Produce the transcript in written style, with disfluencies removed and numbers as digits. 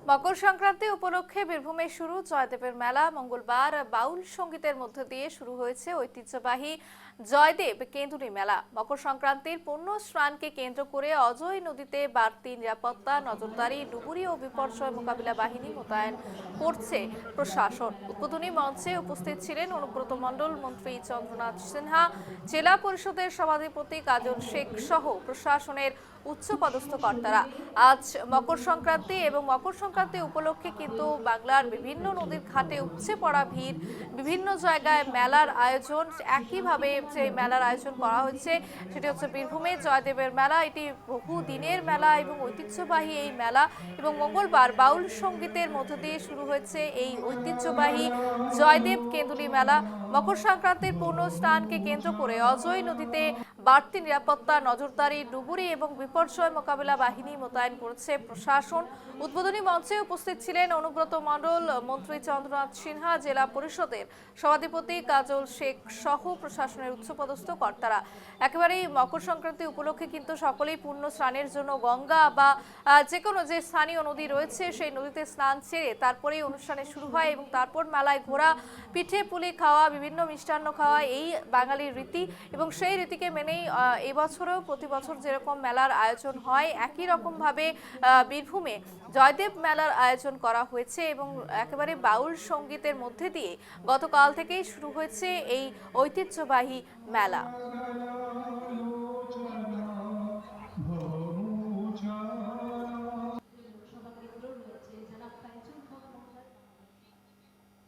মকর সংক্রান্তি উপলক্ষে বীরভূমে শুরু জয়দেবের মেলা। মঙ্গলবার বাউল সঙ্গীতের মধ্য দিয়ে শুরু হয়েছে ঐতিহ্যবাহী জয়দেব কেঁদুলী মেলা। মকর সংক্রান্তির পূর্ণ স্নানকে কেন্দ্র করে অজয় নদীতে বাড়তি নিরাপত্তা, নজরদারি, ডুবুরি ও বিপর্যয় মোকাবিলা বাহিনী মোতায়েন করছে প্রশাসন। উদ্বোধনী মঞ্চে উপস্থিত ছিলেন অনুব্রত মণ্ডল, মন্ত্রী চন্দ্রনাথ সিনহা, জেলা পরিষদের সভাধিপতি কাজল শেখ সহ প্রশাসনের উচ্চপদস্থ কর্তারা। আজ মকর সংক্রান্তি এবং মকর সংক্রান্তি উপলক্ষে কিন্তু বাংলার বিভিন্ন নদীর ঘাটে উপচে পড়া ভিড়, বিভিন্ন জায়গায় মেলার আয়োজন। একইভাবে যে মেলার আয়োজন করা হয়েছে সেটি হচ্ছে বীরভূমে জয়দেবের মেলা। এটি বহু দিনের মেলা এবং ঐতিহ্যবাহী এই মেলা, এবং মঙ্গলবার বাউল সঙ্গীতের মধ্য দিয়ে শুরু হয়েছে এই ঐতিহ্যবাহী জয়দেব কেঁদুলী মেলা। মকর সংক্রান্তির পূর্ণ স্নানকে কেন্দ্র করে অজয় নদীতে বাড়তি নিরাপত্তা, নজরদারি, ডুবুরি এবং বিপর্যয় মোকাবিলা বাহিনী মোতায়েন করেছে প্রশাসন। উদ্বোধনী মঞ্চে উপস্থিত ছিলেন অনুব্রত মণ্ডল, মন্ত্রী চন্দ্রনাথ সিনহা, জেলা পরিষদের সভাধিপতি কাজল শেখ সহ প্রশাসনের উচ্চপদস্থ কর্তারা। একেবারেই মকর সংক্রান্তি উপলক্ষে কিন্তু সকলেই পূর্ণ স্নানের জন্য গঙ্গা বা যে কোনো যে স্থানীয় নদী রয়েছে সেই নদীতে স্নান সেরে তারপরেই অনুষ্ঠানে শুরু হয়, এবং তারপর মেলায় ঘোরা, পিঠে পুলি খাওয়া, বিভিন্ন মিষ্টান্ন খাওয়া এই বাঙালির রীতি। এবং সেই রীতিকে মেনেই এবছরও প্রতি বছর যেরকম মেলার আয়োজন হয় একই রকম ভাবে বীরভূমে জয়দেব মেলার আয়োজন করা হয়েছে, এবং একেবারে বাউল সঙ্গীতের মধ্যে দিয়ে গতকাল থেকেই শুরু হয়েছে এই ঐতিহ্যবাহী মেলা।